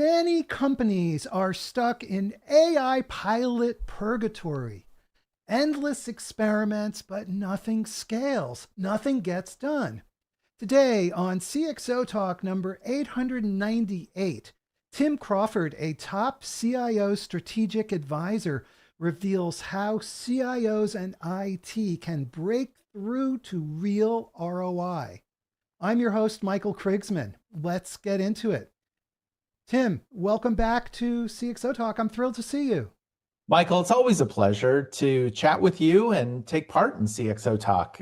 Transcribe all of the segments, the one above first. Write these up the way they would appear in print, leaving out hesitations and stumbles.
Many companies are stuck in AI pilot purgatory. Endless experiments, but nothing scales. Nothing gets done. Today on CXOTalk number 898, Tim Crawford, a top CIO strategic advisor, reveals how CIOs and IT can break through to real ROI. I'm your host, Michael Krigsman. Let's get into it. Tim, welcome back to CXOTalk. I'm thrilled to see you. Michael, it's always a pleasure to chat with you and take part in CXO Talk.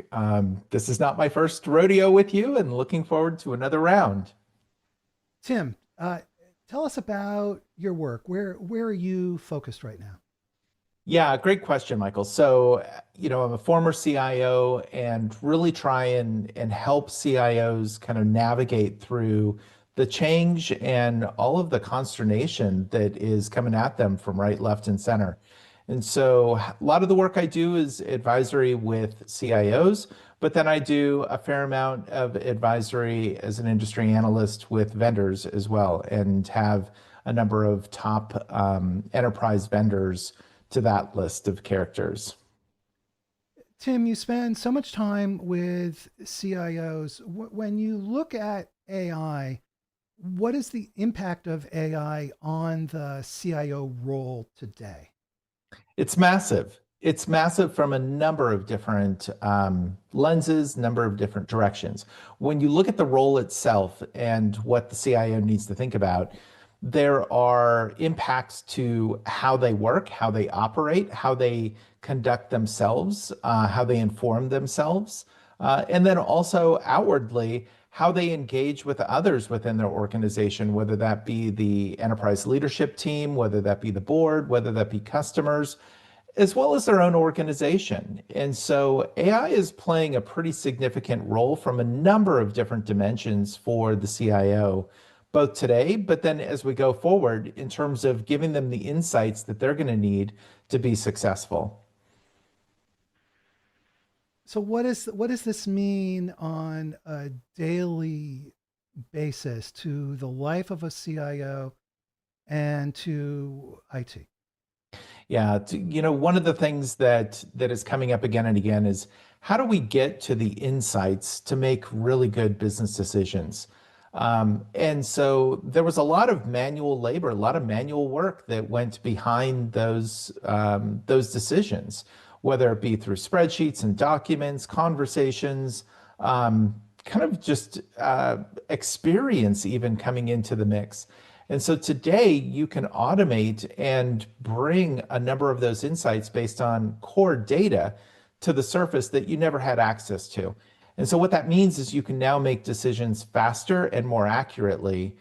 This is not my first rodeo with you, and looking forward to another round. Tim, tell us about your work. Where are you focused right now? Yeah, great question, Michael. So, I'm a former CIO and really try and help CIOs kind of navigate through the change and all of the consternation that is coming at them from right, left, and center. And so a lot of the work I do is advisory with CIOs, but then I do a fair amount of advisory as an industry analyst with vendors as well, and have a number of top enterprise vendors to that list of characters. Tim, you spend so much time with CIOs. When you look at AI, what is the impact of AI on the CIO role today? It's massive. It's massive from a number of different lenses, number of different directions. When you look at the role itself and what the CIO needs to think about, there are impacts to how they work, how they operate, how they conduct themselves, how they inform themselves, and then also outwardly, how they engage with others within their organization, whether that be the enterprise leadership team, whether that be the board, whether that be customers, as well as their own organization. And so AI is playing a pretty significant role from a number of different dimensions for the CIO, both today, but then as we go forward in terms of giving them the insights that they're going to need to be successful. So what does this mean on a daily basis to the life of a CIO and to IT? Yeah, one of the things that is coming up again and again is how do we get to the insights to make really good business decisions? And so there was a lot of manual labor, a lot of manual work that went behind those decisions, whether it be through spreadsheets and documents, conversations, kind of just experience even coming into the mix. And so today you can automate and bring a number of those insights based on core data to the surface that you never had access to. And so what that means is you can now make decisions faster and more accurately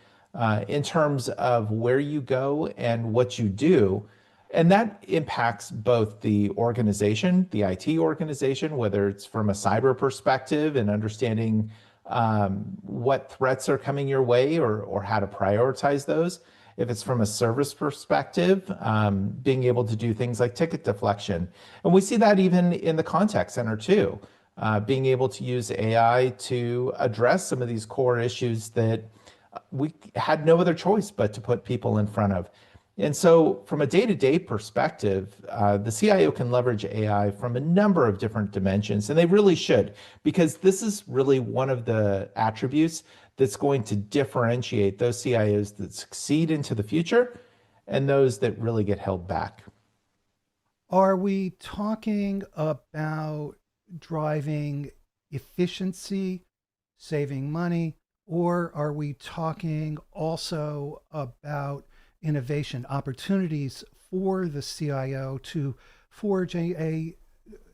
in terms of where you go and what you do. And that impacts both the organization, the IT organization, whether it's from a cyber perspective and understanding what threats are coming your way or how to prioritize those. If it's from a service perspective, being able to do things like ticket deflection. And we see that even in the contact center too, being able to use AI to address some of these core issues that we had no other choice but to put people in front of. And so from a day-to-day perspective, the CIO can leverage AI from a number of different dimensions, and they really should, because this is really one of the attributes that's going to differentiate those CIOs that succeed into the future and those that really get held back. Are we talking about driving efficiency, saving money, or are we talking also about innovation opportunities for the CIO to forge a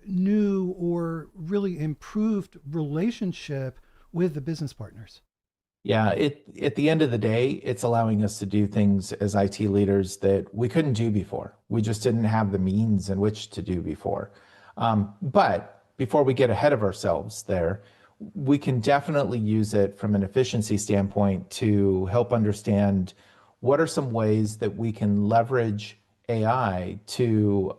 new or really improved relationship with the business partners? Yeah, at the end of the day, it's allowing us to do things as IT leaders that we couldn't do before. We just didn't have the means in which to do before. But before we get ahead of ourselves there, we can definitely use it from an efficiency standpoint to help understand what are some ways that we can leverage AI to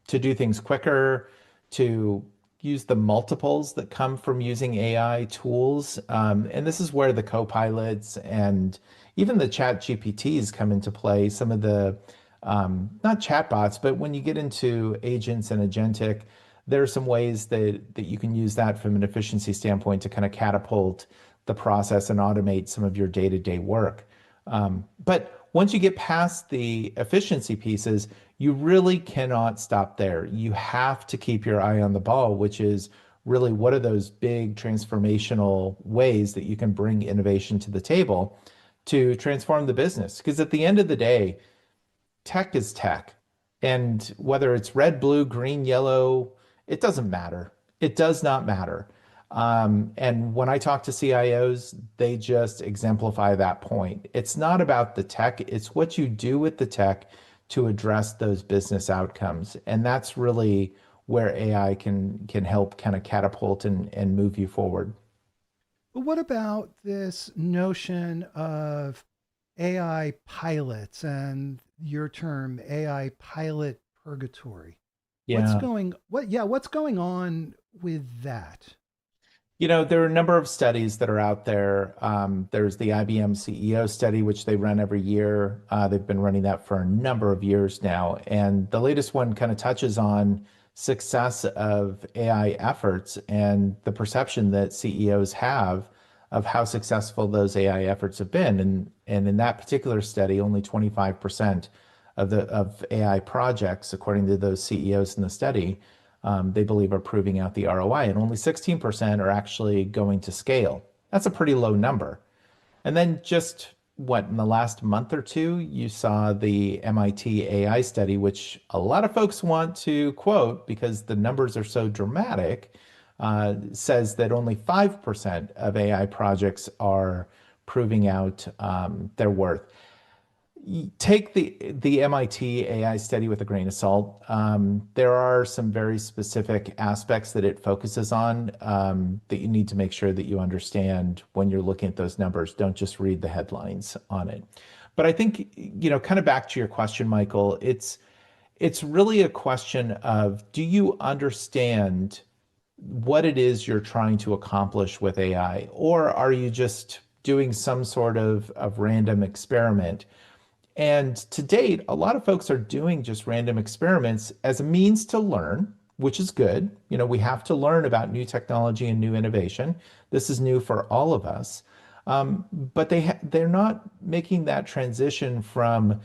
do things quicker, to use the multiples that come from using AI tools. And this is where the co-pilots and even the chat GPTs come into play. Some of the, not chatbots, but when you get into agents and agentic, there are some ways that you can use that from an efficiency standpoint to kind of catapult the process and automate some of your day-to-day work. But once you get past the efficiency pieces, you really cannot stop there. You have to keep your eye on the ball, which is really what are those big transformational ways that you can bring innovation to the table to transform the business? Because at the end of the day, tech is tech. And whether it's red, blue, green, yellow, it doesn't matter. It does not matter. And when I talk to CIOs, they just exemplify that point. It's not about the tech, it's what you do with the tech to address those business outcomes. And that's really where AI can help kind of catapult and move you forward. But what about this notion of AI pilots and your term AI pilot purgatory? Yeah. What's going on with that? There are a number of studies that are out there. There's the IBM CEO study, which they run every year. They've been running that for a number of years now. And the latest one kind of touches on success of AI efforts and the perception that CEOs have of how successful those AI efforts have been. And in that particular study, only 25% of AI projects, according to those CEOs in the study, they believe are proving out the ROI, and only 16% are actually going to scale. That's a pretty low number. And then just what, in the last month or two, you saw the MIT AI study, which a lot of folks want to quote because the numbers are so dramatic, says that only 5% of AI projects are proving out their worth. Take the MIT AI study with a grain of salt. There are some very specific aspects that it focuses on that you need to make sure that you understand when you're looking at those numbers. Don't just read the headlines on it. But I think, kind of back to your question, Michael, it's really a question of, do you understand what it is you're trying to accomplish with AI, or are you just doing some sort of random experiment? And to date, a lot of folks are doing just random experiments as a means to learn, which is good. We have to learn about new technology and new innovation. This is new for all of us. But they're not making that transition from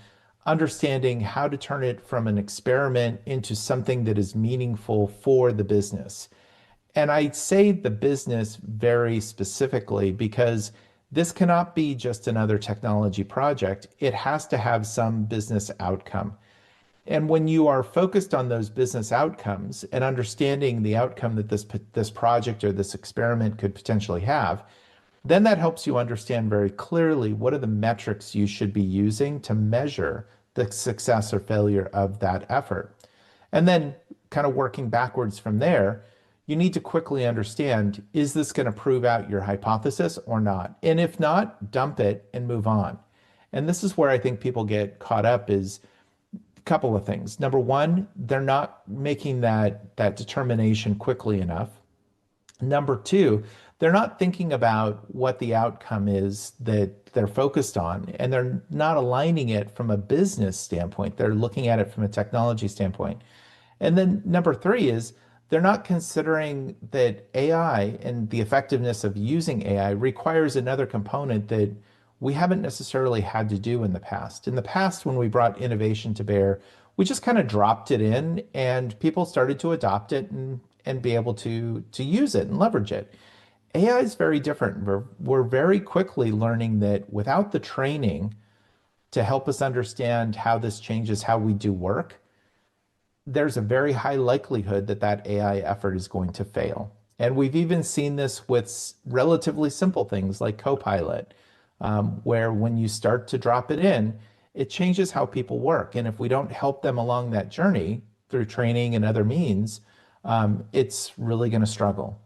understanding how to turn it from an experiment into something that is meaningful for the business. And I say the business very specifically because this cannot be just another technology project. It has to have some business outcome. And when you are focused on those business outcomes and understanding the outcome that this project or this experiment could potentially have, then that helps you understand very clearly what are the metrics you should be using to measure the success or failure of that effort. And then kind of working backwards from there, you need to quickly understand, is this going to prove out your hypothesis or not? And if not, dump it and move on. And this is where I think people get caught up is a couple of things. Number one, they're not making that determination quickly enough. Number two, they're not thinking about what the outcome is that they're focused on, and they're not aligning it from a business standpoint. They're looking at it from a technology standpoint. And then number three is they're not considering that AI and the effectiveness of using AI requires another component that we haven't necessarily had to do in the past. In the past, when we brought innovation to bear, we just kind of dropped it in and people started to adopt it and be able to use it and leverage it. AI is very different. We're very quickly learning that without the training to help us understand how this changes how we do work, there's a very high likelihood that that AI effort is going to fail. And we've even seen this with relatively simple things like Copilot, where when you start to drop it in, it changes how people work. And if we don't help them along that journey through training and other means, it's really going to struggle.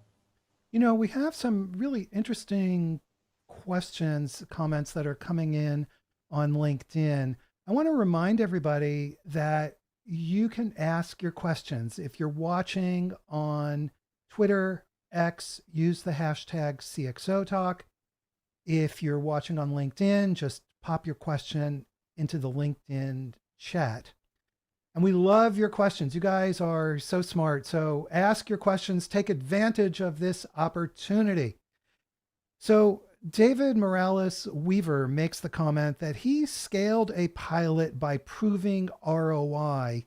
We have some really interesting questions, comments that are coming in on LinkedIn. I want to remind everybody that you can ask your questions. If you're watching on Twitter, X, use the hashtag CXOTalk. If you're watching on LinkedIn, just pop your question into the LinkedIn chat. And we love your questions. You guys are so smart. So ask your questions, take advantage of this opportunity. So David Morales Weaver makes the comment that he scaled a pilot by proving ROI,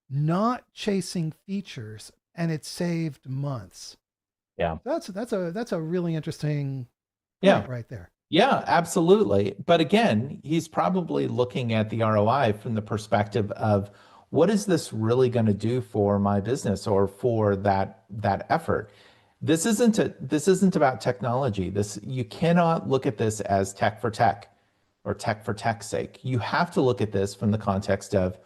not chasing features, and it saved months. Yeah. That's a really interesting Yeah. point right there. Yeah, absolutely. But again, he's probably looking at the ROI from the perspective of what is this really going to do for my business or for that effort? This isn't about technology. This you cannot look at this as tech for tech or tech for tech's sake. You have to look at this from the context of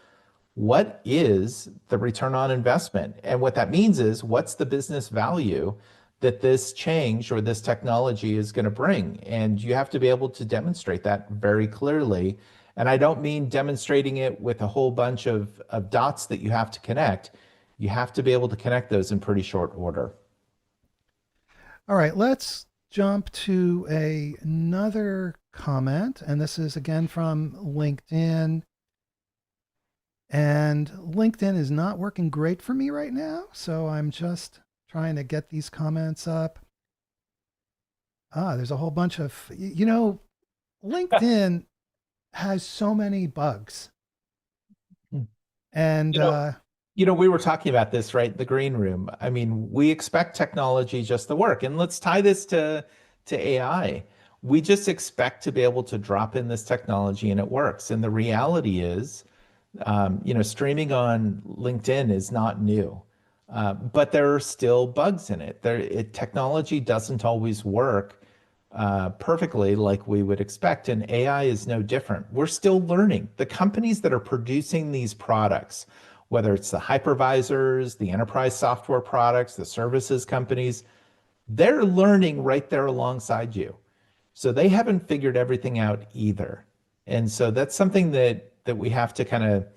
what is the return on investment? And what that means is what's the business value that this change or this technology is going to bring? And you have to be able to demonstrate that very clearly. And I don't mean demonstrating it with a whole bunch of dots that you have to connect. You have to be able to connect those in pretty short order. All right, let's jump to another comment. And this is again from LinkedIn. And LinkedIn is not working great for me right now. So I'm just trying to get these comments up. There's a whole bunch of, LinkedIn has so many bugs. And You know, we were talking about this, right? The green room. I mean, we expect technology just to work. And let's tie this to AI. We just expect to be able to drop in this technology and it works. And the reality is, streaming on LinkedIn is not new, but there are still bugs in it. Technology doesn't always work perfectly like we would expect, and AI is no different. We're still learning. The companies that are producing these products, whether it's the hypervisors, the enterprise software products, the services companies, they're learning right there alongside you. So they haven't figured everything out either. And so that's something that we have to kind of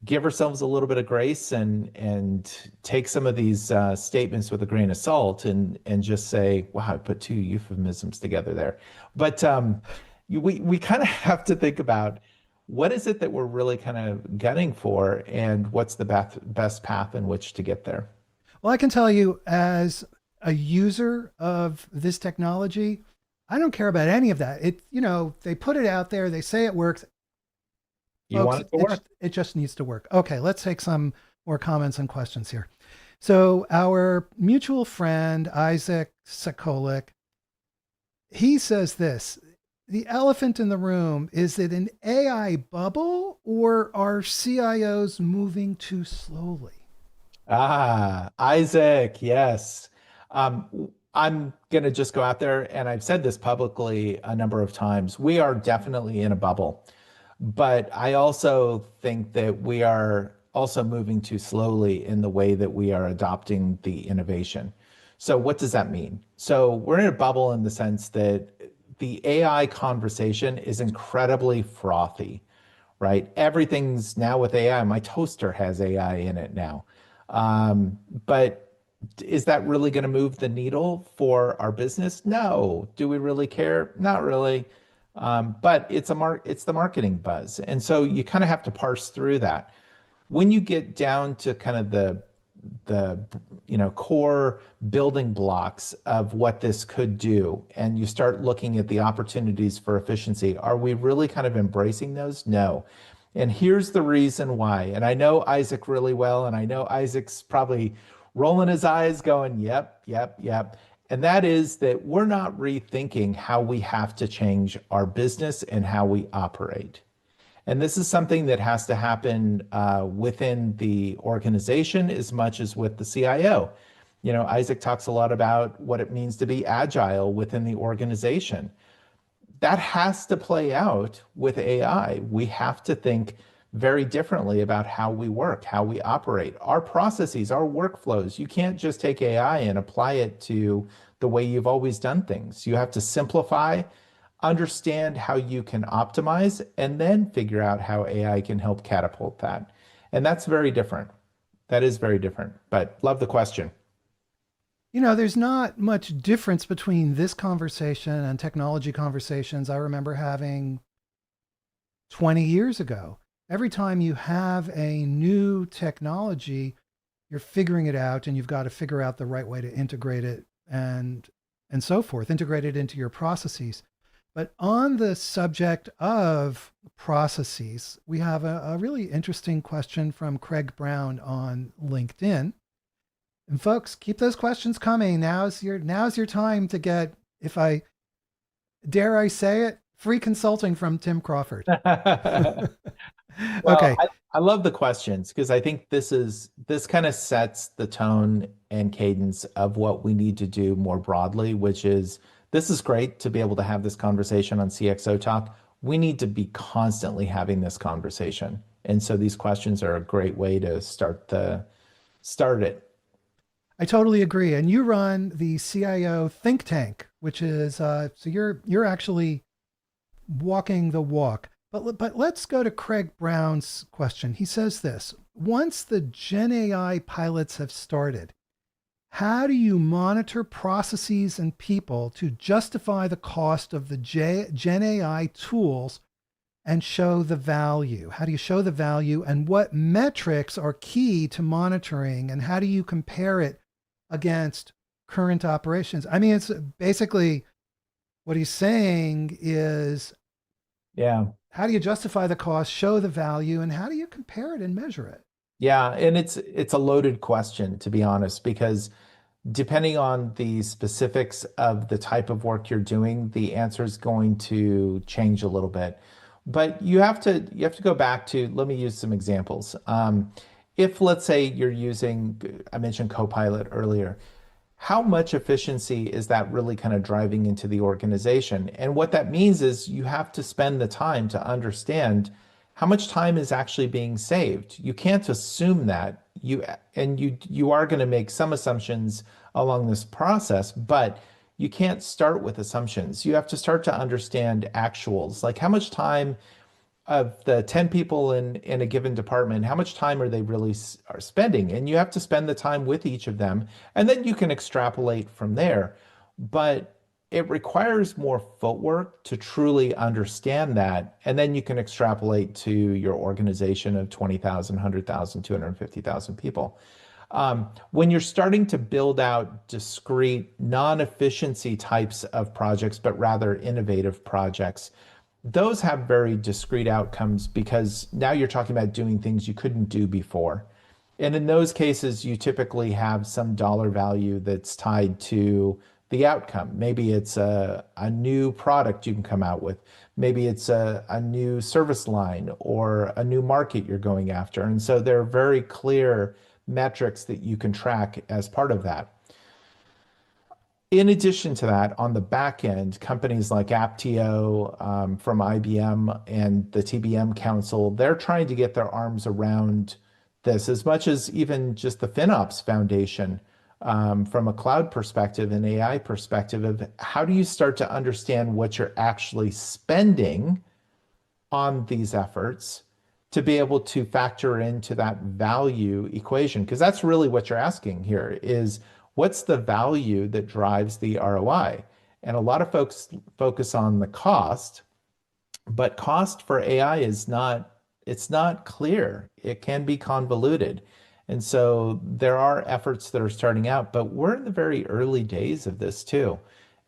give ourselves a little bit of grace and take some of these statements with a grain of salt and just say, wow, I put two euphemisms together there. But we kind of have to think about what is it that we're really kind of gunning for and what's the best path in which to get there. well, I can tell you as a user of this technology, I don't care about any of that. They put it out there, they say it works. You Folks, want it to work? it just needs to work. Okay, let's take some more comments and questions here. So our mutual friend, Isaac Sokolik, he says this, the elephant in the room, is it an AI bubble or are CIOs moving too slowly? Isaac, yes. I'm going to just go out there, and I've said this publicly a number of times. We are definitely in a bubble, but I also think that we are also moving too slowly in the way that we are adopting the innovation. So, what does that mean? So, we're in a bubble in the sense that the AI conversation is incredibly frothy, right? Everything's now with AI. My toaster has AI in it now. But is that really going to move the needle for our business? No. Do we really care? Not really. But it's the marketing buzz. And so you kind of have to parse through that. When you get down to kind of the core building blocks of what this could do, and you start looking at the opportunities for efficiency, are we really kind of embracing those? No. And here's the reason why. And I know Isaac really well, and I know Isaac's probably rolling his eyes going, yep, yep, yep. And that is that we're not rethinking how we have to change our business and how we operate. And this is something that has to happen within the organization as much as with the CIO. Isaac talks a lot about what it means to be agile within the organization. That has to play out with AI. We have to think very differently about how we work, how we operate, our processes, our workflows. You can't just take AI and apply it to the way you've always done things. You have to simplify, understand how you can optimize, and then figure out how AI can help catapult that. And that's very different. That is very different, but love the question. There's not much difference between this conversation and technology conversations I remember having 20 years ago. Every time you have a new technology, you're figuring it out and you've got to figure out the right way to integrate it and so forth, integrate it into your processes. But on the subject of processes, we have a really interesting question from Craig Brown on LinkedIn. And folks, keep those questions coming. Now's your time to get, if I dare I say it, free consulting from Tim Crawford. Well, Okay. I love the questions because I think this kind of sets the tone and cadence of what we need to do more broadly, which is this is great to be able to have this conversation on CXO Talk. We need to be constantly having this conversation. And so these questions are a great way to start it. I totally agree. And you run the CIO think tank, which is so you're actually walking the walk. But let's go to Craig Brown's question. He says this: once the Gen AI pilots have started, how do you monitor processes and people to justify the cost of the Gen AI tools and show the value? How do you show the value, and what metrics are key to monitoring, and how do you compare it against current operations? I mean, it's basically what he's saying is Yeah. how do you justify the cost, show the value, and how do you compare it and measure it? Yeah, and it's a loaded question to be honest, because depending on the specifics of the type of work you're doing, the answer is going to change a little bit. But you have to go back to, let me use some examples. If let's say you're using, I mentioned Copilot earlier, how much efficiency is that really kind of driving into the organization? And what that means is you have to spend the time to understand how much time is actually being saved. You can't assume that you are going to make some assumptions along this process, but you can't start with assumptions. You have to start to understand actuals, like how much time of the 10 people in a given department, how much time are they really are spending? And you have to spend the time with each of them, and then you can extrapolate from there. But it requires more footwork to truly understand that. And then you can extrapolate to your organization of 20,000, 100,000, 250,000 people. When you're starting to build out discrete, non-efficiency types of projects, but rather innovative projects, those have very discrete outcomes because now you're talking about doing things you couldn't do before. And in those cases, you typically have some dollar value that's tied to the outcome. Maybe it's a new product you can come out with. Maybe it's a new service line or a new market you're going after. And so there are very clear metrics that you can track as part of that. In addition to that, on the back end, companies like Aptio from IBM and the TBM Council, they're trying to get their arms around this as much as even just the FinOps Foundation from a cloud perspective and AI perspective of how do you start to understand what you're actually spending on these efforts to be able to factor into that value equation, because that's really what you're asking here is what's the value that drives the ROI? And a lot of folks focus on the cost, but cost for AI is not, it's not clear. It can be convoluted. And so there are efforts that are starting out, but we're in the very early days of this too.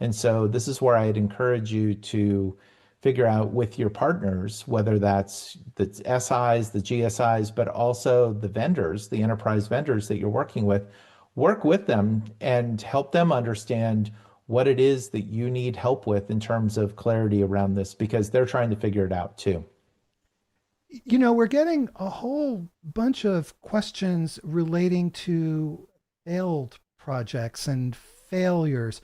And so this is where I'd encourage you to figure out with your partners, whether that's the SIs, the GSIs, but also the vendors, the enterprise vendors that you're working with, work with them and help them understand what it is that you need help with in terms of clarity around this because they're trying to figure it out too. We're getting a whole bunch of questions relating to failed projects and failures,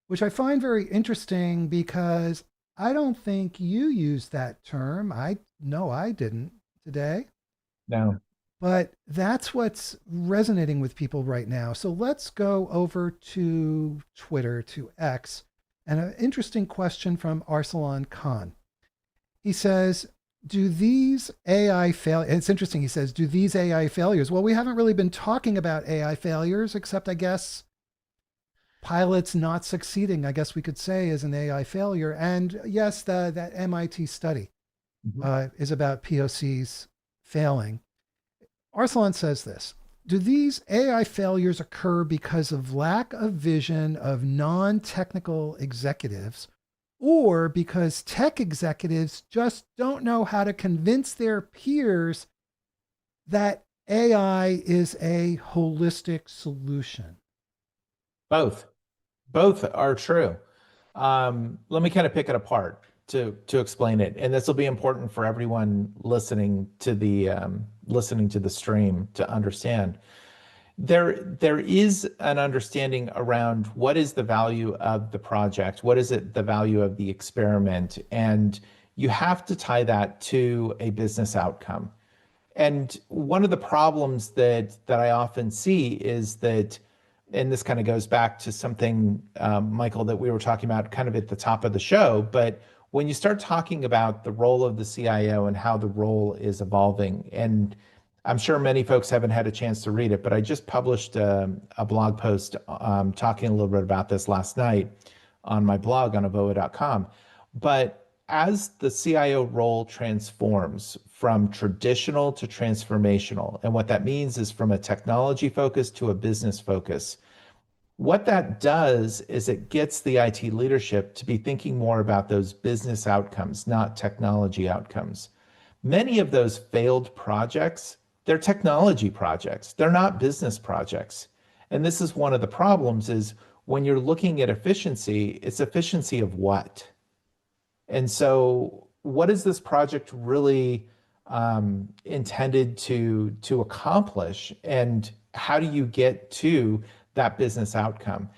which I find very interesting because I don't think you used that term. I know I didn't today, Now, but that's what's resonating with people right now. So let's go over to Twitter, to X, and an interesting question from Arsalan Khan. He says, do these AI fail? It's interesting. He says, do these AI failures? Well, we haven't really been talking about AI failures, except I guess pilots not succeeding, I guess we could say, is an AI failure. And yes, that MIT study Mhm. is about POCs failing. Arslan says this: do these AI failures occur because of lack of vision of non technical executives, or because tech executives just don't know how to convince their peers that AI is a holistic solution? Both. Both are true. Let me kind of pick it apart to explain it, and this will be important for everyone listening to the stream to understand. There is an understanding around what is the value of the project, what is it the value of the experiment, and you have to tie that to a business outcome. And one of the problems that I often see is that, and this kind of goes back to something, Michael, that we were talking about kind of at the top of the show, but when you start talking about the role of the CIO and how the role is evolving, and I'm sure many folks haven't had a chance to read it, but I just published a blog post talking a little bit about this last night on my blog on avoa.com. But as the CIO role transforms from traditional to transformational, and what that means is from a technology focus to a business focus, what that does is it gets the IT leadership to be thinking more about those business outcomes, not technology outcomes. Many of those failed projects, they're technology projects. They're not business projects. And this is one of the problems is when you're looking at efficiency, it's efficiency of what? And so, what is this project really intended to accomplish, and how do you get to that business outcome?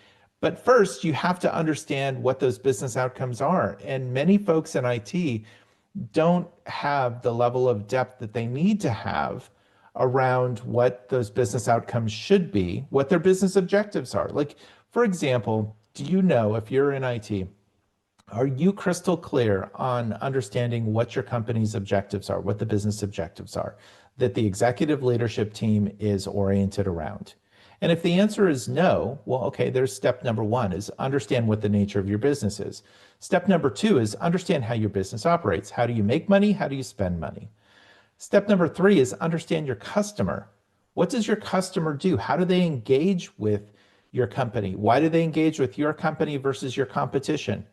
But first, you have to understand what those business outcomes are. And many folks in IT don't have the level of depth that they need to have around what those business outcomes should be, what their business objectives are. Like, for example, do you know if you're in IT? Are you crystal clear on understanding what your company's objectives are, what the business objectives are, that the executive leadership team is oriented around? And if the answer is no, well, okay, there's step number one is understand what the nature of your business is. Step number two is understand how your business operates. How do you make money? How do you spend money? Step number three is understand your customer. What does your customer do? How do they engage with your company? Why do they engage with your company versus your competition?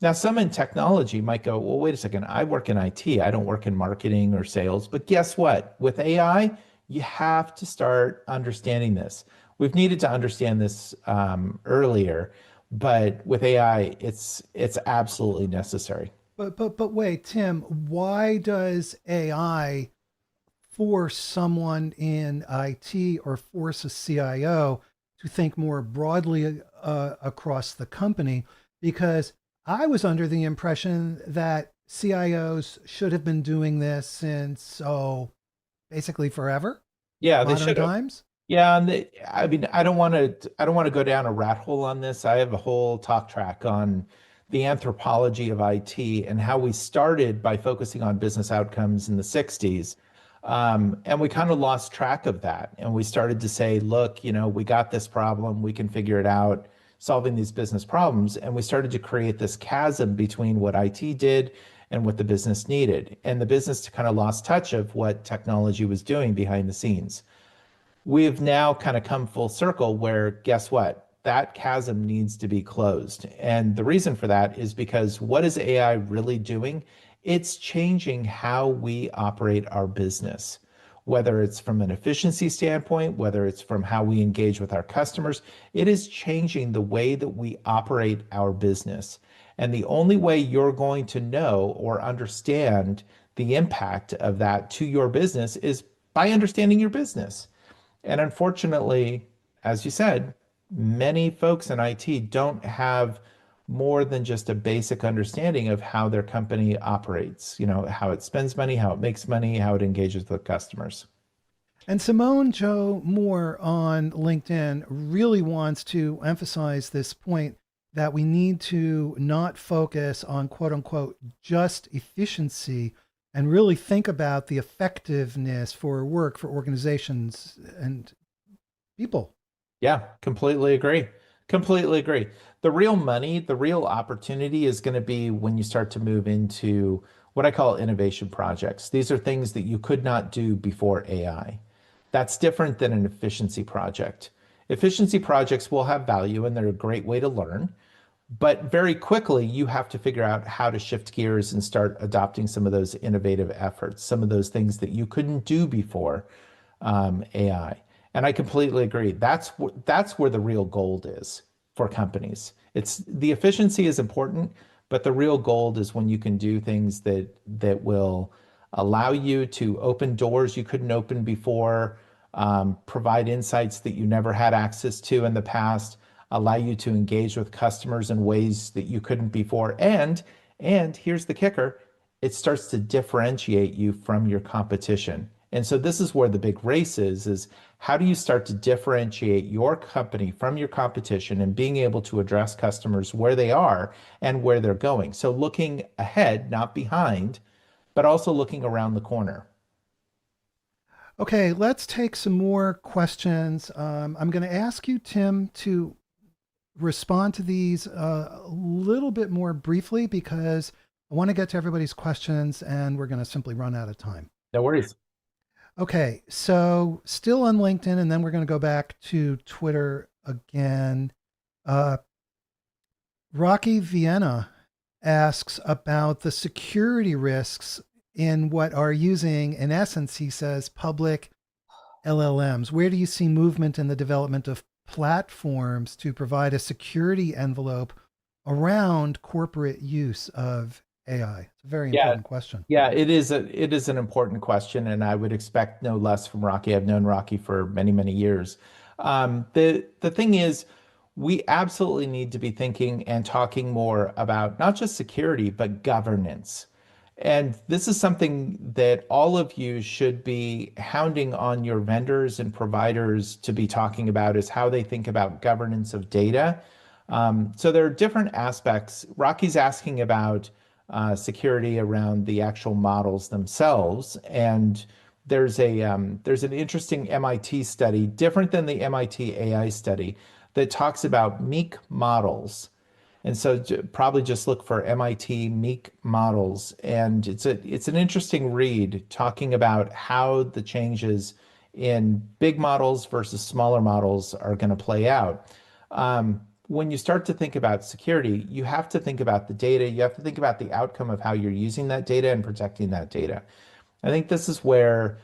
Now, some in technology might go, well, wait a second, I work in IT. I don't work in marketing or sales. But guess what? With AI, you have to start understanding this. We've needed to understand this earlier, but with AI, it's absolutely necessary. But wait, Tim, why does AI force someone in IT or force a CIO to think more broadly across the company? Because I was under the impression that CIOs should have been doing this since, basically forever, Yeah, they modern should have. times. Yeah, and I mean, I don't want to go down a rat hole on this. I have a whole talk track on the anthropology of IT and how we started by focusing on business outcomes in the 60s. And we kind of lost track of that. And we started to say, look, we got this problem, we can figure it out, solving these business problems. And we started to create this chasm between what IT did and what the business needed. And the business kind of lost touch of what technology was doing behind the scenes. We've now kind of come full circle where guess what? That chasm needs to be closed. And the reason for that is because what is AI really doing? It's changing how we operate our business, whether it's from an efficiency standpoint, whether it's from how we engage with our customers. It is changing the way that we operate our business. And the only way you're going to know or understand the impact of that to your business is by understanding your business. And unfortunately, as you said, many folks in IT don't have more than just a basic understanding of how their company operates, how it spends money, how it makes money, how it engages with customers. And Simone Joe Moore on LinkedIn really wants to emphasize this point that we need to not focus on quote unquote just efficiency and really think about the effectiveness for work for organizations and people. Yeah, completely agree. Completely agree. The real money, the real opportunity is going to be when you start to move into what I call innovation projects. These are things that you could not do before AI. That's different than an efficiency project. Efficiency projects will have value and they're a great way to learn, but very quickly you have to figure out how to shift gears and start adopting some of those innovative efforts, some of those things that you couldn't do before AI. And I completely agree. That's where the real gold is for companies. It's the efficiency is important, but the real gold is when you can do things that will allow you to open doors you couldn't open before, provide insights that you never had access to in the past, allow you to engage with customers in ways that you couldn't before, and here's the kicker, it starts to differentiate you from your competition. And so this is where the big race is how do you start to differentiate your company from your competition and being able to address customers where they are and where they're going. So looking ahead, not behind, but also looking around the corner. Okay, let's take some more questions. I'm going to ask you, Tim, to respond to these a little bit more briefly because I want to get to everybody's questions and we're going to simply run out of time. No worries. Okay, so still on LinkedIn, and then we're going to go back to Twitter again. Uh, Rocky Vienna asks about the security risks in what are using, in essence, he says, public LLMs. Where do you see movement in the development of platforms to provide a security envelope around corporate use of AI? It's a very Yeah, important question. yeah, it is an important question, and I would expect no less from Rocky. I've known Rocky for many, many years. The thing is, we absolutely need to be thinking and talking more about not just security, but governance. And this is something that all of you should be hounding on your vendors and providers to be talking about is how they think about governance of data. So there are different aspects. Rocky's asking about security around the actual models themselves, and there's an interesting MIT study, different than the MIT AI study, that talks about meek models. And so probably just look for MIT meek models. And it's an interesting read talking about how the changes in big models versus smaller models are going to play out. When you start to think about security, you have to think about the data. You have to think about the outcome of how you're using that data and protecting that data. I think this is where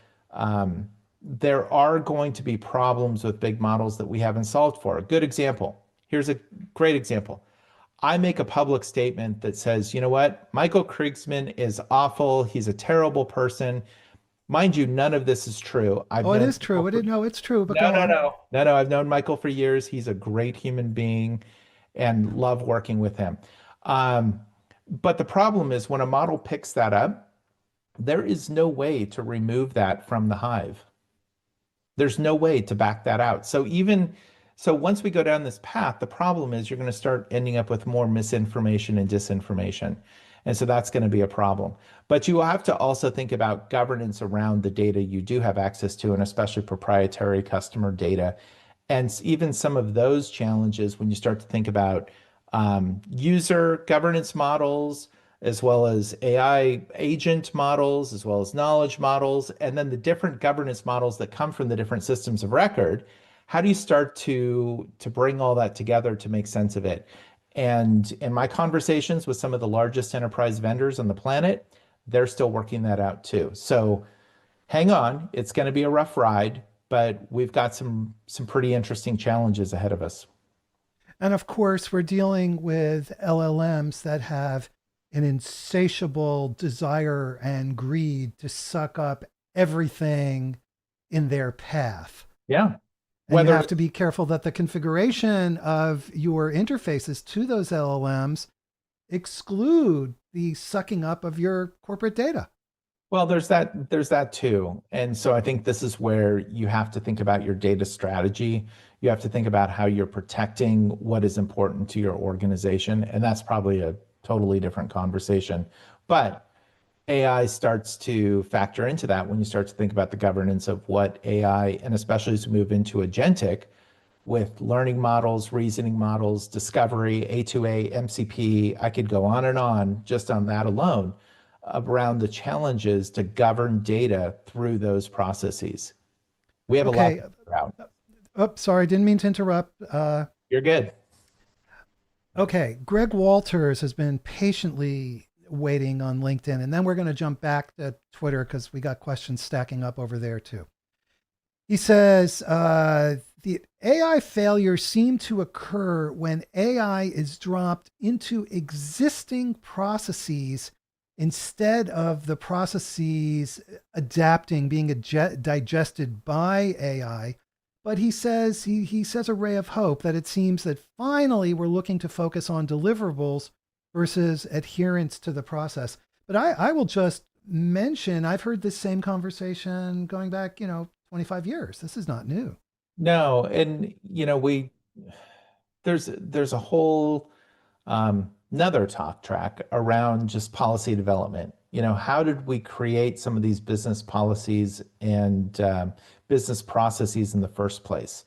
there are going to be problems with big models that we haven't solved for. A good example. Here's a great example. I make a public statement that says, you know what, Michael Kriegsman is awful. He's a terrible person. Mind you, none of this is true. I've Oh, it known is true. Michael I for didn't know it's true, but no, go no, on. no, no, no. I've known Michael for years. He's a great human being and love working with him. Um, but the problem is when a model picks that up, there is no way to remove that from the hive. There's no way to back that out. So once we go down this path, the problem is you're going to start ending up with more misinformation and disinformation. And so that's going to be a problem. But you have to also think about governance around the data you do have access to, and especially proprietary customer data. And even some of those challenges when you start to think about user governance models, as well as AI agent models, as well as knowledge models, and then the different governance models that come from the different systems of record. How do you start to bring all that together to make sense of it? And in my conversations with some of the largest enterprise vendors on the planet, they're still working that out too. So hang on, it's going to be a rough ride, but we've got some pretty interesting challenges ahead of us. And of course, we're dealing with LLMs that have an insatiable desire and greed to suck up everything in their path. Yeah. And you Whether have to be careful that the configuration of your interfaces to those LLMs exclude the sucking up of your corporate data. Well, there's that too. And so I think this is where you have to think about your data strategy. You have to think about how you're protecting what is important to your organization. And that's probably a totally different conversation. But AI starts to factor into that when you start to think about the governance of what AI, and especially as we move into agentic, with learning models, reasoning models, discovery, A2A, MCP. I could go on and on just on that alone around the challenges to govern data through those processes. We have a lot Okay. to figure out. Oh, sorry, didn't mean to interrupt. You're good. Okay, Greg Walters has been patiently waiting on LinkedIn, and then we're going to jump back to Twitter because we got questions stacking up over there too. He says the AI failures seem to occur when AI is dropped into existing processes instead of the processes adapting, being digested by AI. But he says he says a ray of hope that it seems that finally we're looking to focus on deliverables versus adherence to the process. But I will just mention I've heard this same conversation going back, 25 years. This is not new. No, and we there's a whole another talk track around just policy development. How did we create some of these business policies and business processes in the first place?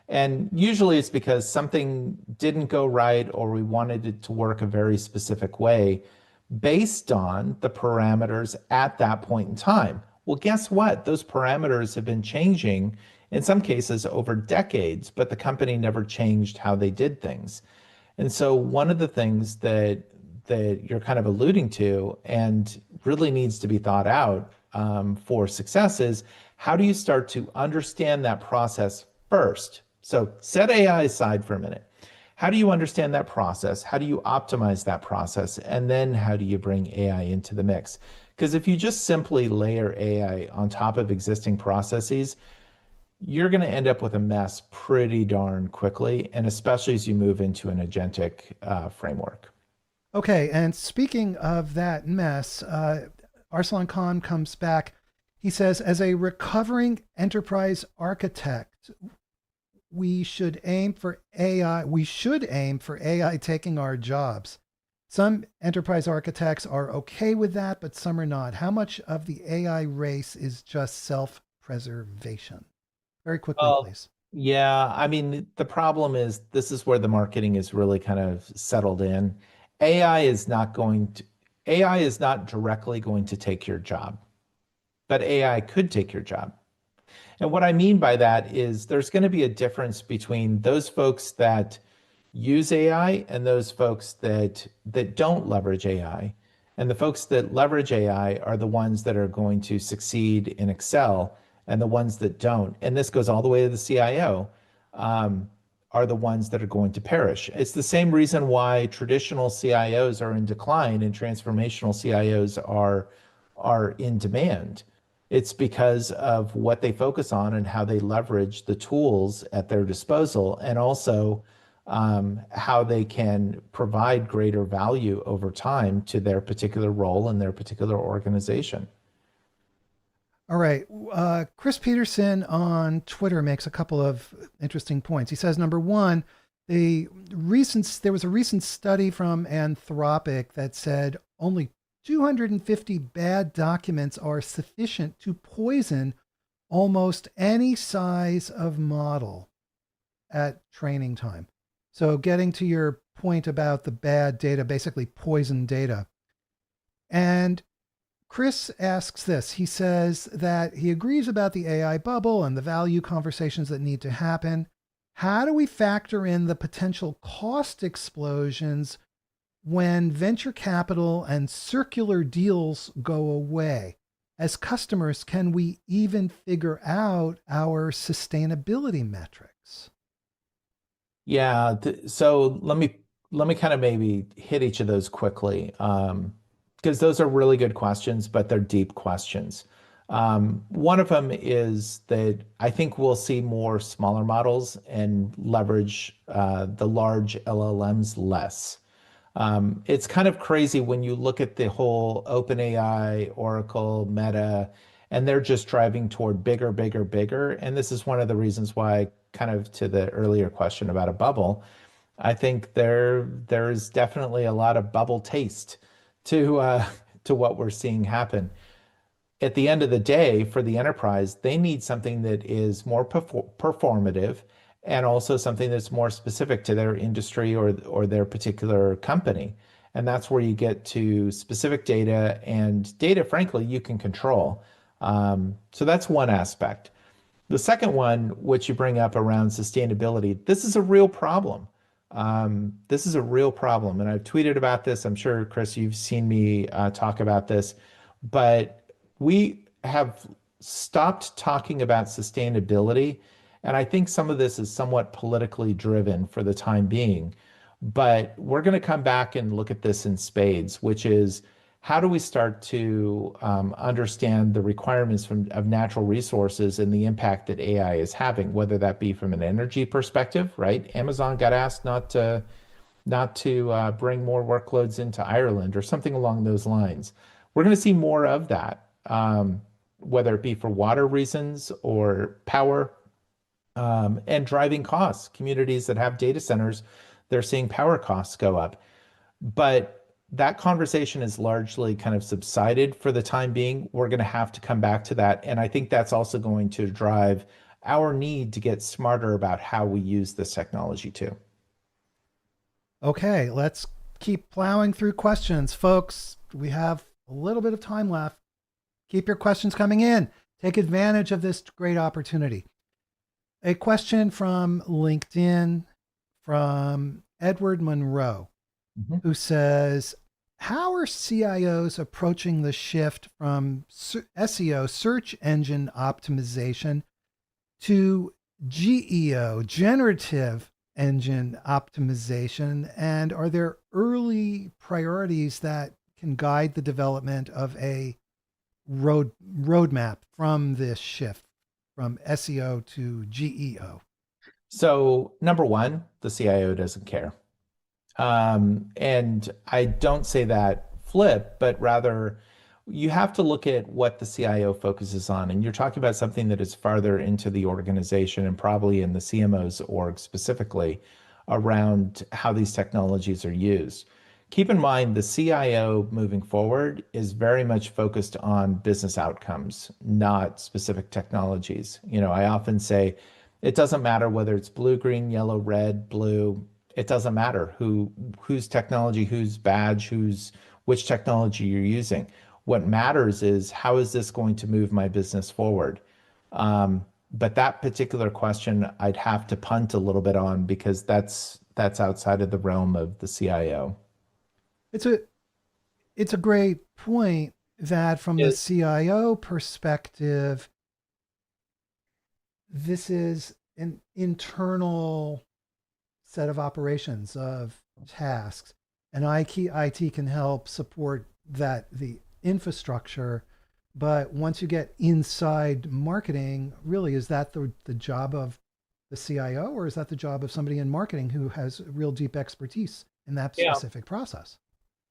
And usually it's because something didn't go right or we wanted it to work a very specific way based on the parameters at that point in time. Well, guess what? Those parameters have been changing in some cases over decades, but the company never changed how they did things. And so one of the things that you're kind of alluding to and really needs to be thought out for success is how do you start to understand that process first? So set AI aside for a minute. How do you understand that process? How do you optimize that process? And then how do you bring AI into the mix? Because if you just simply layer AI on top of existing processes, you're going to end up with a mess pretty darn quickly, and especially as you move into an agentic framework. Okay, and speaking of that mess, Arslan Khan comes back. He says, as a recovering enterprise architect, we should aim for AI. We should aim for AI taking our jobs. Some enterprise architects are okay with that, but some are not. How much of the AI race is just self-preservation? Very quickly, Well, please. yeah, I mean, the problem is this is where the marketing is really kind of settled in. AI is not going to, AI is not directly going to take your job, but AI could take your job. And what I mean by that is there's going to be a difference between those folks that use AI and those folks that don't leverage AI. And the folks that leverage AI are the ones that are going to succeed and excel, and the ones that don't, and this goes all the way to the CIO, are the ones that are going to perish. It's the same reason why traditional CIOs are in decline and transformational CIOs are in demand. It's because of what they focus on and how they leverage the tools at their disposal, and also how they can provide greater value over time to their particular role in their particular organization. All right. Chris Peterson on Twitter makes a couple of interesting points. He says, number one, there was a recent study from Anthropic that said only 250 bad documents are sufficient to poison almost any size of model at training time. So getting to your point about the bad data, basically poison data. And Chris asks this. He says that he agrees about the AI bubble and the value conversations that need to happen. How do we factor in the potential cost explosions when venture capital and circular deals go away? As customers, can we even figure out our sustainability metrics? Yeah, so let me kind of maybe hit each of those quickly, because those are really good questions, but they're deep questions. One of them is that I think we'll see more smaller models and leverage the large LLMs less. It's kind of crazy when you look at the whole OpenAI, Oracle, Meta, and they're just driving toward bigger, bigger, bigger. And this is one of the reasons why, kind of to the earlier question about a bubble, I think there's definitely a lot of bubble taste to to what we're seeing happen. At the end of the day, for the enterprise, they need something that is more performative and also something that's more specific to their industry or their particular company. And that's where you get to specific data and data, frankly, you can control. So that's one aspect. The second one, which you bring up around sustainability, this is a real problem. This is a real problem. And I've tweeted about this. I'm sure, Chris, you've seen me talk about this, but we have stopped talking about sustainability. And I think some of this is somewhat politically driven for the time being. But we're going to come back and look at this in spades, which is how do we start to understand the requirements of natural resources and the impact that AI is having, whether that be from an energy perspective, right? Amazon got asked not to bring more workloads into Ireland or something along those lines. We're going to see more of that, whether it be for water reasons or power and driving costs. Communities that have data centers, they're seeing power costs go up. But that conversation is largely kind of subsided for the time being. We're going to have to come back to that. And I think that's also going to drive our need to get smarter about how we use this technology too. Okay, let's keep plowing through questions, folks. We have a little bit of time left. Keep your questions coming in. Take advantage of this great opportunity. A question from LinkedIn from Edward Monroe, Mhm. who says, how are CIOs approaching the shift from SEO, search engine optimization, to GEO, generative engine optimization? And are there early priorities that can guide the development of a roadmap from this shift from SEO to GEO? So, number one, the CIO doesn't care. And I don't say that flip, but rather you have to look at what the CIO focuses on. And you're talking about something that is farther into the organization and probably in the CMO's org specifically around how these technologies are used. Keep in mind, the CIO moving forward is very much focused on business outcomes, not specific technologies. I often say it doesn't matter whether it's blue, green, yellow, red, blue. It doesn't matter whose technology, whose badge, which technology you're using. What matters is how is this going to move my business forward? But that particular question, I'd have to punt a little bit on because that's outside of the realm of the CIO. It's a it's a great point that from the It- CIO perspective, this is an internal set of operations of tasks, and IT can help support the infrastructure. But once you get inside marketing, really, is that the job of the CIO, or is that the job of somebody in marketing who has real deep expertise in that Yeah. specific process?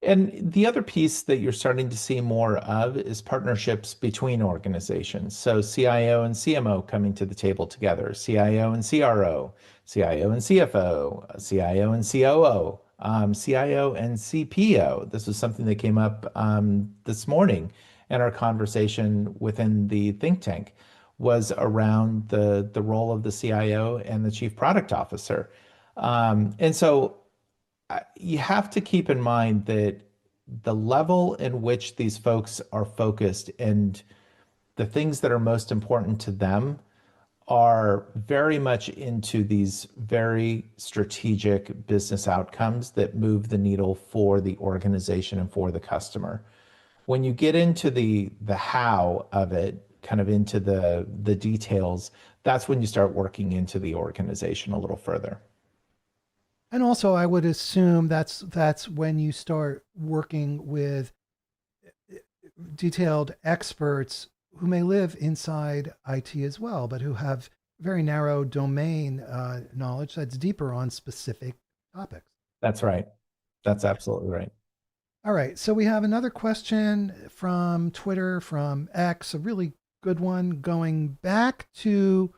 And the other piece that you're starting to see more of is partnerships between organizations. So CIO and CMO coming to the table together, CIO and CRO, CIO and CFO, CIO and COO, CIO and CPO. This was something that came up this morning in our conversation within the think tank was around the role of the CIO and the chief product officer. And so you have to keep in mind that the level in which these folks are focused and the things that are most important to them are very much into these very strategic business outcomes that move the needle for the organization and for the customer. When you get into the how of it, kind of into the details, that's when you start working into the organization a little further. And also, I would assume that's when you start working with detailed experts who may live inside IT as well, but who have very narrow domain knowledge that's deeper on specific topics. That's right. That's absolutely right. All right, so we have another question from Twitter, from X, a really good one, going back to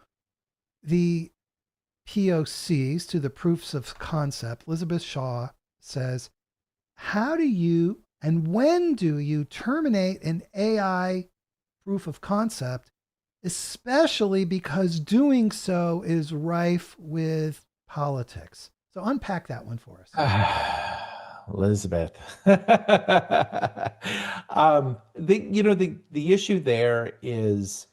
the POCs, to the proofs of concept. Elizabeth Shaw says, how do you and when do you terminate an AI proof of concept especially because doing so is rife with politics. So unpack that one for us. Elizabeth. The issue there is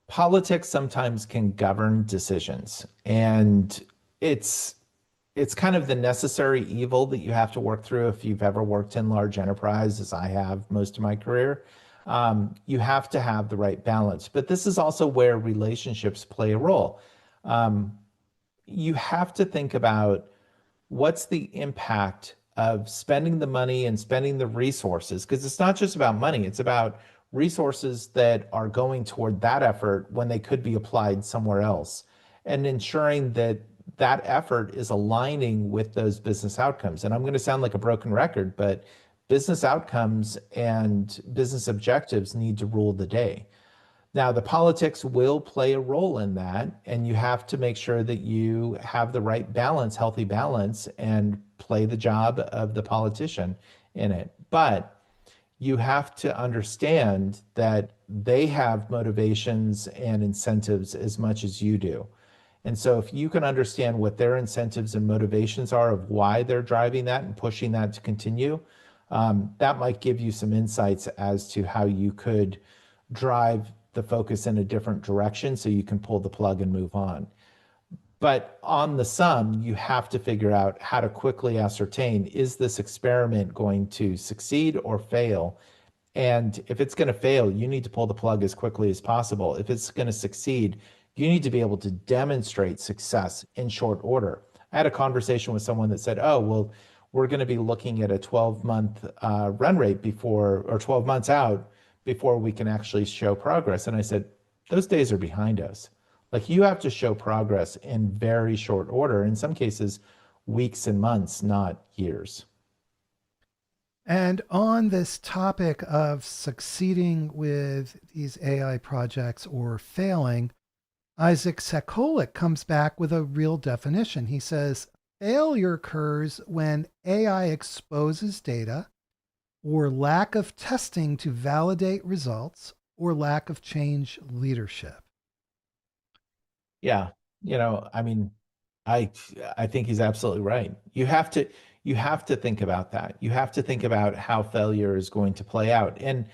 politics sometimes can govern decisions, and it's it's kind of the necessary evil that you have to work through if you've ever worked in large enterprise, as I have most of my career. You have to have the right balance, but this is also where relationships play a role. Um, you have to think about what's the impact of spending the money and spending the resources, because it's not just about money, it's about resources that are going toward that effort when they could be applied somewhere else, and ensuring that that effort is aligning with those business outcomes. And I'm going to sound like a broken record, but business outcomes and business objectives need to rule the day. Now, the politics will play a role in that, and you have to make sure that you have the right balance, healthy balance, and play the job of the politician in it. But you have to understand that they have motivations and incentives as much as you do. And so, if you can understand what their incentives and motivations are of why they're driving that and pushing that to continue, that might give you some insights as to how you could drive the focus in a different direction so you can pull the plug and move on. But on the sum, you have to figure out how to quickly ascertain, is this experiment going to succeed or fail? And if it's going to fail, you need to pull the plug as quickly as possible. If it's going to succeed, you need to be able to demonstrate success in short order. I had a conversation with someone that said, oh, well, we're going to be looking at a 12-month run rate before, or 12 months out before we can actually show progress. And I said, those days are behind us. Like, you have to show progress in very short order, in some cases, weeks and months, not years. And on this topic of succeeding with these AI projects or failing, Isaac Sekulik comes back with a real definition. He says failure occurs when AI exposes data, or lack of testing to validate results, or lack of change leadership. Yeah, I mean, I I think he's absolutely right. You have to think about that. You have to think about how failure is going to play out. And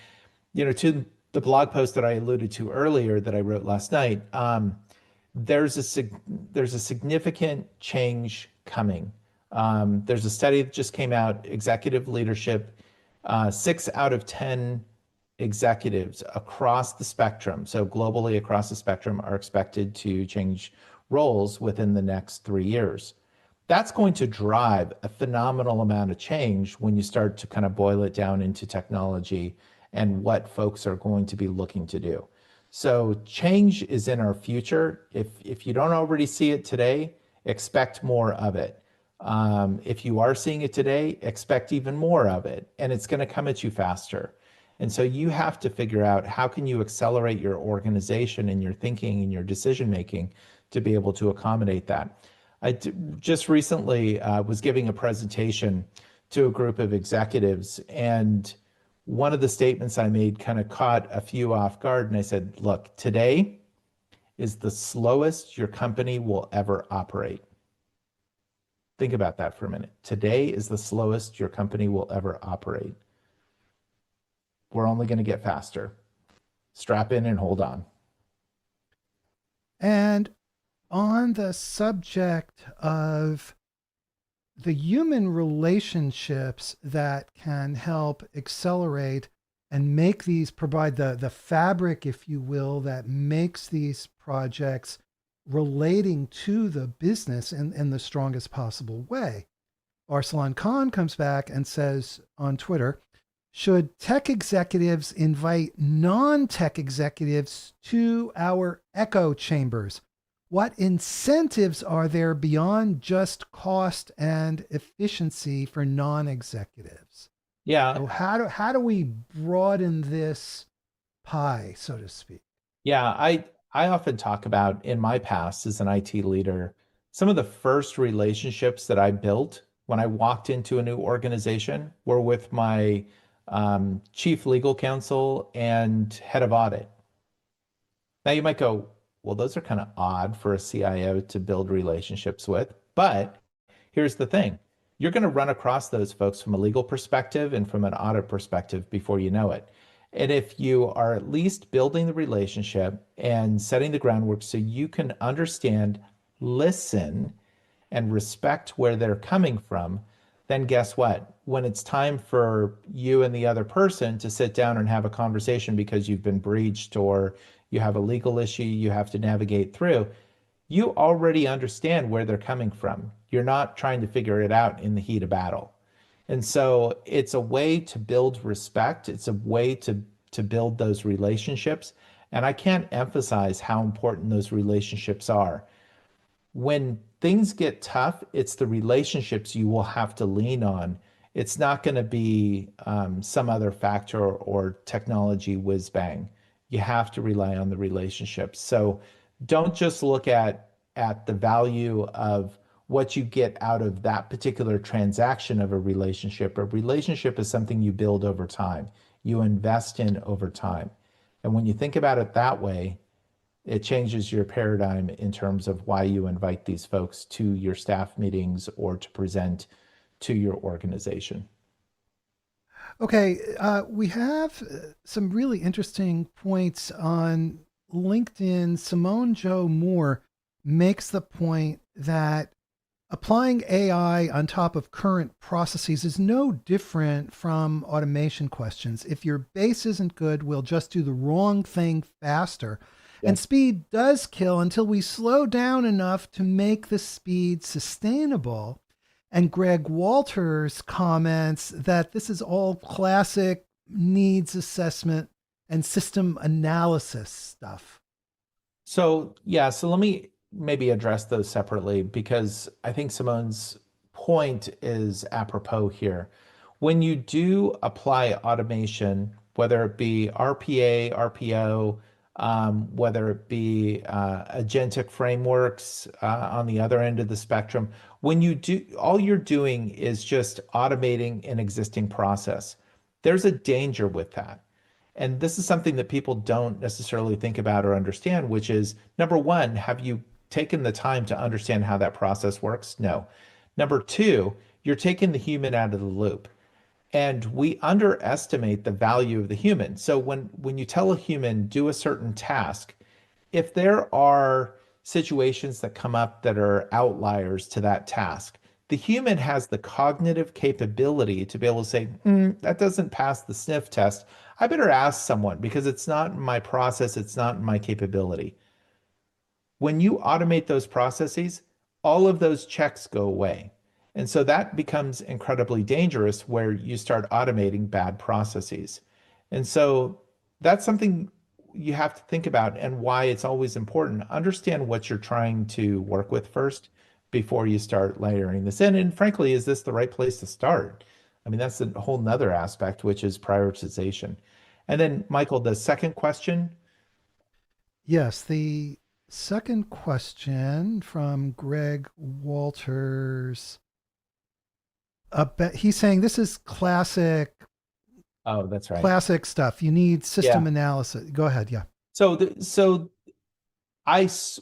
to the blog post that I alluded to earlier that I wrote last night, there's a significant change coming. There's a study that just came out, executive leadership. 6 out of 10 executives across the spectrum, so globally across the spectrum, are expected to change roles within the next 3 years. That's going to drive a phenomenal amount of change when you start to kind of boil it down into technology and what folks are going to be looking to do. So change is in our future. If you don't already see it today, expect more of it. If you are seeing it today, expect even more of it, and it's going to come at you faster. And so you have to figure out, how can you accelerate your organization and your thinking and your decision making to be able to accommodate that. Just recently was giving a presentation to a group of executives, and one of the statements I made kind of caught a few off guard. And I said, look, today is the slowest your company will ever operate. Think about that for a minute. Today is the slowest your company will ever operate. We're only going to get faster. Strap in and hold on. And on the subject of the human relationships that can help accelerate and make these, provide the fabric, if you will, that makes these projects relating to the business in the strongest possible way. Arsalan Khan comes back and says on Twitter, should tech executives invite non tech executives to our echo chambers? What incentives are there beyond just cost and efficiency for non executives? Yeah, So, how do we broaden this pie, so to speak? yeah. I often talk about, in my past as an IT leader, some of the first relationships that I built when I walked into a new organization were with my chief legal counsel and head of audit. Now you might go, well, those are kind of odd for a CIO to build relationships with. But here's the thing. You're going to run across those folks from a legal perspective and from an audit perspective before you know it. And if you are at least building the relationship and setting the groundwork so you can understand, listen, and respect where they're coming from, then guess what? When it's time for you and the other person to sit down and have a conversation because you've been breached or you have a legal issue you have to navigate through, you already understand where they're coming from. You're not trying to figure it out in the heat of battle. And so it's a way to build respect. It's a way to build those relationships. And I can't emphasize how important those relationships are. When things get tough, it's the relationships you will have to lean on. It's not going to be some other factor or technology whiz bang. You have to rely on the relationships. So don't just look at the value of what you get out of that particular transaction of a relationship. A relationship is something you build over time, you invest in over time. And when you think about it that way, it changes your paradigm in terms of why you invite these folks to your staff meetings or to present to your organization. Okay, we have some really interesting points on LinkedIn. Simone Joe Moore makes the point that applying AI on top of current processes is no different from automation questions. If your base isn't good, we'll just do the wrong thing faster. And Yes. speed does kill until we slow down enough to make the speed sustainable. And Greg Walters comments that this is all classic needs assessment and system analysis stuff. So let me maybe address those separately because I think Simone's point is apropos here. When you do apply automation, whether it be RPA, RPO, whether it be agentic frameworks on the other end of the spectrum, when you do, all you're doing is just automating an existing process. There's a danger with that. And this is something that people don't necessarily think about or understand, which is number one, have you taken the time to understand how that process works? No. Number two, you're taking the human out of the loop. And we underestimate the value of the human. So when you tell a human do a certain task, if there are situations that come up that are outliers to that task, the human has the cognitive capability to be able to say, that doesn't pass the sniff test. I better ask someone because it's not in my process, it's not in my capability. When you automate those processes, all of those checks go away. And so that becomes incredibly dangerous where you start automating bad processes. And so that's something you have to think about and why it's always important. Understand what you're trying to work with first before you start layering this in. And frankly, is this the right place to start? I mean, that's a whole nother aspect, which is prioritization. And then, Michael, the second question. Yes, the second question from Greg Walters. He's saying this is Oh, that's right. classic stuff. You need system Yeah. analysis. Go ahead. Yeah. So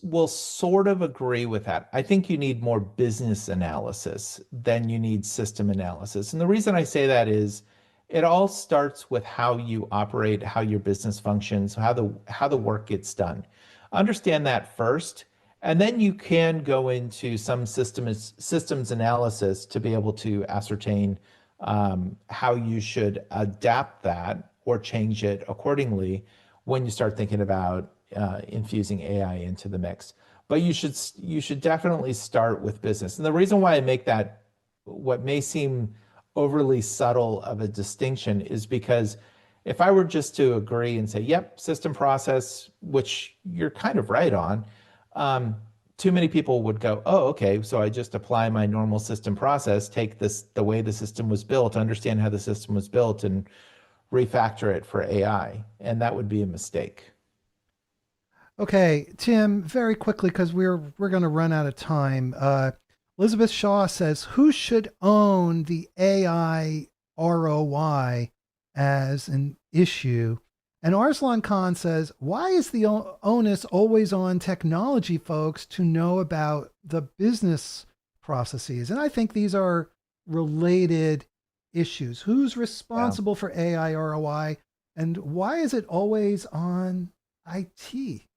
will sort of agree with that. I think you need more business analysis than you need system analysis. And the reason I say that is it all starts with how you operate, how your business functions, how the work gets done. Understand that first, and then you can go into some systems analysis to be able to ascertain how you should adapt that or change it accordingly when you start thinking about infusing AI into the mix. But you should definitely start with business. And the reason why I make that what may seem overly subtle of a distinction is because if I were just to agree and say, yep, system process, which you're kind of right on, um, too many people would go, oh, okay, so I just apply my normal system process, take this, the way the system was built, understand how the system was built, and refactor it for AI. And that would be a mistake. Okay, Tim, very quickly because we're going to run out of time. Elizabeth Shaw says, "Who should own the AI ROI as an issue?" And Arslan Khan says, why is the onus always on technology folks to know about the business processes? And I think these are related issues. Who's Yeah. responsible for AI ROI? And why is it always on IT?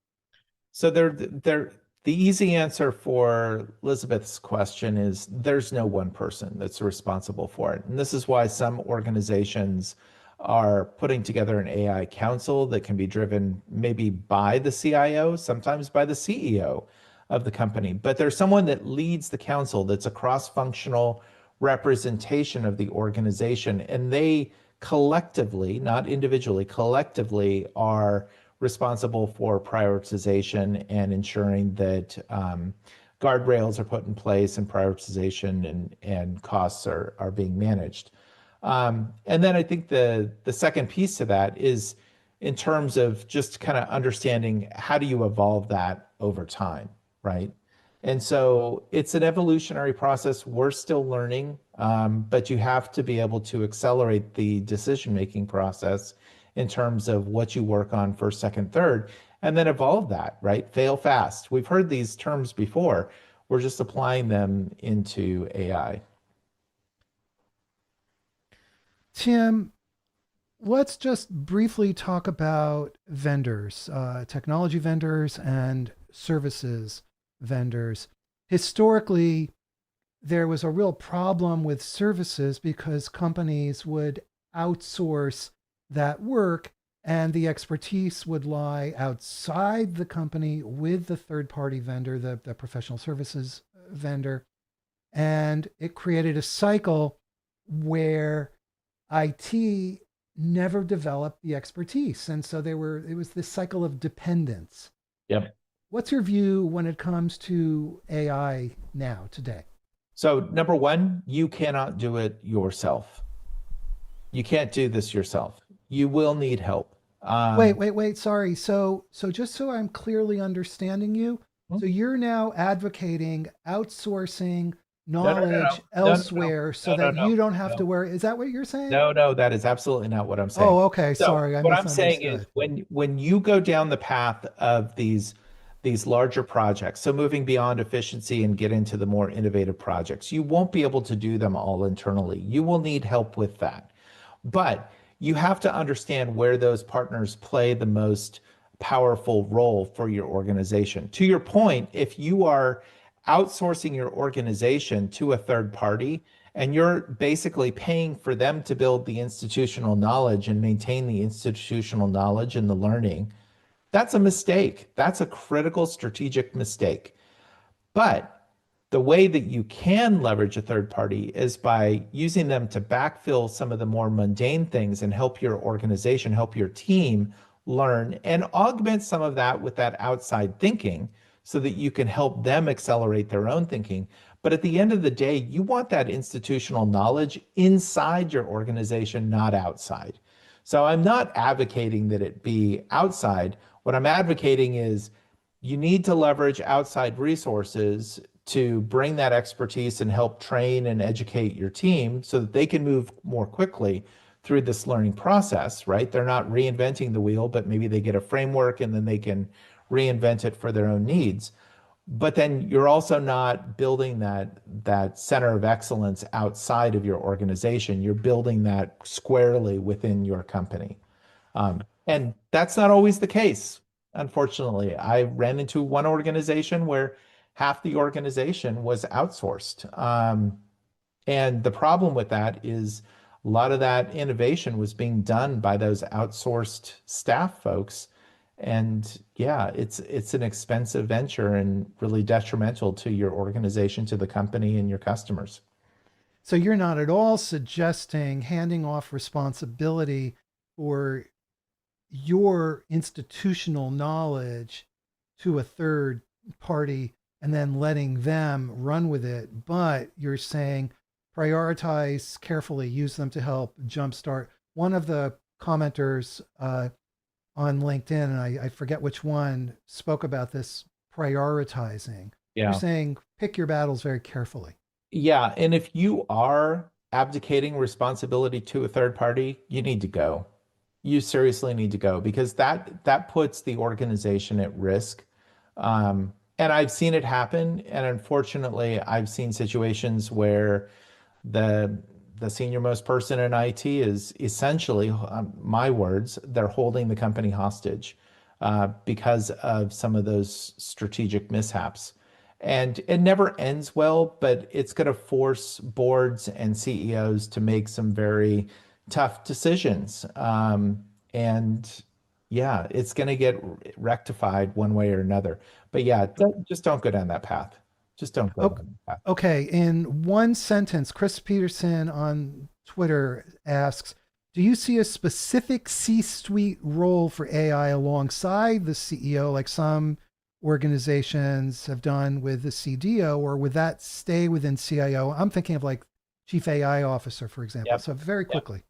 So the easy answer for Elizabeth's question is there's no one person that's responsible for it. And this is why some organizations are putting together an AI council that can be driven maybe by the CIO, sometimes by the CEO of the company. But there's someone that leads the council that's a cross-functional representation of the organization. And they collectively, not individually, collectively are responsible for prioritization and ensuring that guardrails are put in place and prioritization and costs are being managed. And then I think the second piece to that is in terms of just kind of understanding how do you evolve that over time, right? And so it's an evolutionary process. We're still learning, but you have to be able to accelerate the decision-making process in terms of what you work on first, second, third, and then evolve that, right? Fail fast. We've heard these terms before. We're just applying them into AI. Tim, let's just briefly talk about vendors, technology vendors and services vendors. Historically, there was a real problem with services because companies would outsource that work and the expertise would lie outside the company with the third party vendor, the professional services vendor. And it created a cycle where IT never developed the expertise. And so it was this cycle of dependence. Yep. What's your view when it comes to AI now, today? So number one, you cannot do it yourself. You can't do this yourself. You will need help. Wait. Sorry. So just so I'm clearly understanding you, so you're now advocating outsourcing no, no, no, knowledge no, no, no, elsewhere so no, no, that no, you don't have to no, worry. Is that what you're saying? no, no, that is absolutely not what I'm saying. Oh, okay. So Sorry, I what I'm saying is misunderstood. when you go down the path of these larger projects, so moving beyond efficiency and get into the more innovative projects, you won't be able to do them all internally. You will need help with that. But you have to understand where those partners play the most powerful role for your organization. To your point, if you are outsourcing your organization to a third party and you're basically paying for them to build the institutional knowledge and maintain the institutional knowledge and the learning, that's a mistake. That's a critical strategic mistake. But the way that you can leverage a third party is by using them to backfill some of the more mundane things and help your organization, help your team learn and augment some of that with that outside thinking so that you can help them accelerate their own thinking. But at the end of the day, you want that institutional knowledge inside your organization, not outside. So I'm not advocating that it be outside. What I'm advocating is you need to leverage outside resources to bring that expertise and help train and educate your team so that they can move more quickly through this learning process, right? They're not reinventing the wheel, but maybe they get a framework and then they can reinvent it for their own needs. But then you're also not building that center of excellence outside of your organization. You're building that squarely within your company. And that's not always the case. Unfortunately, I ran into one organization where half the organization was outsourced. And the problem with that is a lot of that innovation was being done by those outsourced staff folks. And yeah, it's an expensive venture and really detrimental to your organization, to the company and your customers. So you're not at all suggesting handing off responsibility for your institutional knowledge to a third party and then letting them run with it, but you're saying prioritize carefully, use them to help jumpstart. One of the commenters on LinkedIn, and I forget which one, spoke about this prioritizing. You're Yeah. saying pick your battles very carefully. Yeah. And if you are abdicating responsibility to a third party, you need to go. you seriously need to go because that puts the organization at risk. And I've seen it happen. And unfortunately, I've seen situations where the the senior most person in IT is essentially, my words, they're holding the company hostage because of some of those strategic mishaps. And it never ends well, but it's going to force boards and CEOs to make some very tough decisions. And yeah, it's going to get rectified one way or another. But yeah, just don't go down that path. Just don't go Okay. down that path. Okay, in one sentence, Chris Peterson on Twitter asks, do you see a specific C-suite role for AI alongside the CEO, like some organizations have done with the CDO, or would that stay within CIO? I'm thinking of like Chief AI Officer, for example. Yep. So very Yep. quickly.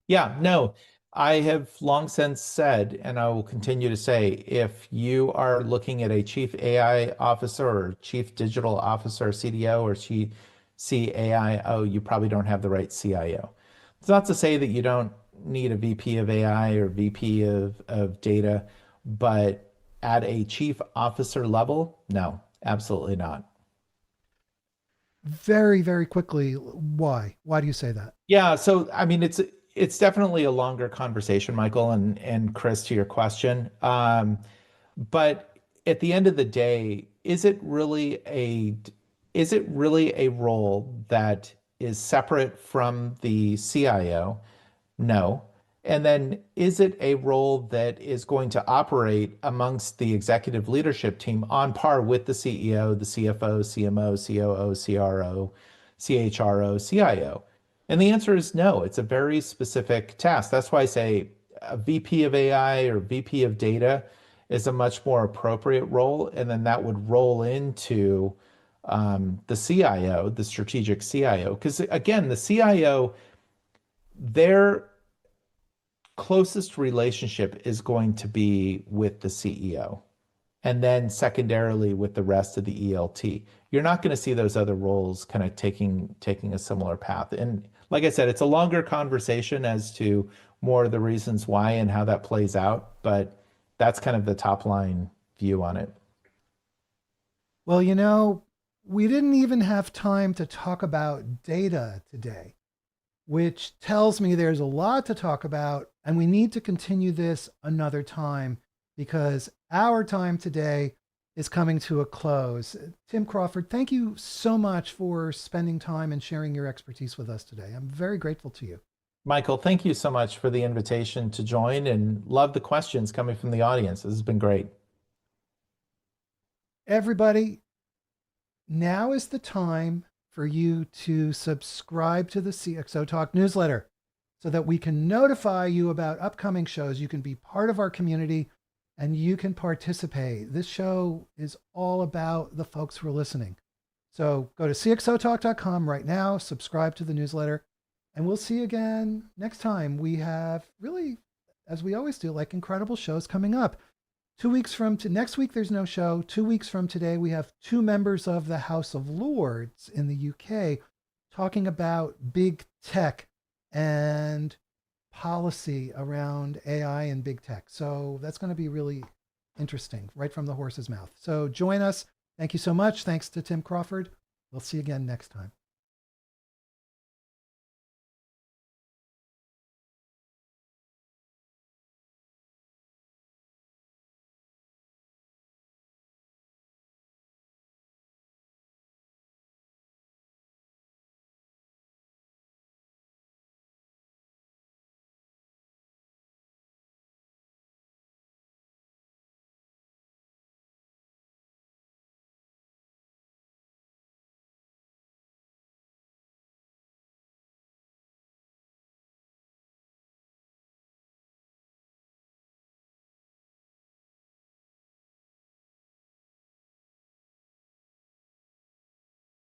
Yeah, no, I have long since said, and I will continue to say, if you are looking at a chief AI officer or chief digital officer, CDO, or chief CAIO, you probably don't have the right CIO. It's not to say that you don't need a VP of AI or VP of data, but at a chief officer level, no, absolutely not. Very, very quickly. Why? Why do you say that? Yeah, so I mean it's definitely a longer conversation, Michael and Chris, to your question. But at the end of the day, is it really a role that is separate from the CIO? No. And then is it a role that is going to operate amongst the executive leadership team on par with the CEO, the CFO, CMO, COO, CRO, CHRO, CIO? And the answer is no. It's a very specific task. That's why I say a VP of AI or VP of data is a much more appropriate role. And then that would roll into the CIO, the strategic CIO. Because again, the CIO, their closest relationship is going to be with the CEO and then secondarily with the rest of the ELT. You're not going to see those other roles kind of taking a similar path. And like I said, it's a longer conversation as to more of the reasons why and how that plays out, but that's kind of the top line view on it. Well, we didn't even have time to talk about data today, which tells me there's a lot to talk about, and we need to continue this another time because our time today is coming to a close. Tim Crawford, thank you so much for spending time and sharing your expertise with us today. I'm very grateful to you. Michael, thank you so much for the invitation to join and love the questions coming from the audience. This has been great. Everybody, now is the time for you to subscribe to the CXOTalk newsletter so that we can notify you about upcoming shows. You can be part of our community and you can participate. This show is all about the folks who are listening. So go to cxotalk.com right now, subscribe to the newsletter, and we'll see you again next time. We have really, as we always do, like incredible shows coming up. 2 weeks from next week, there's no show. 2 weeks from today, we have two members of the House of Lords in the UK talking about big tech and policy around AI and big tech. So that's going to be really interesting, right from the horse's mouth. So join us. Thank you so much. Thanks to Tim Crawford. We'll see you again next time.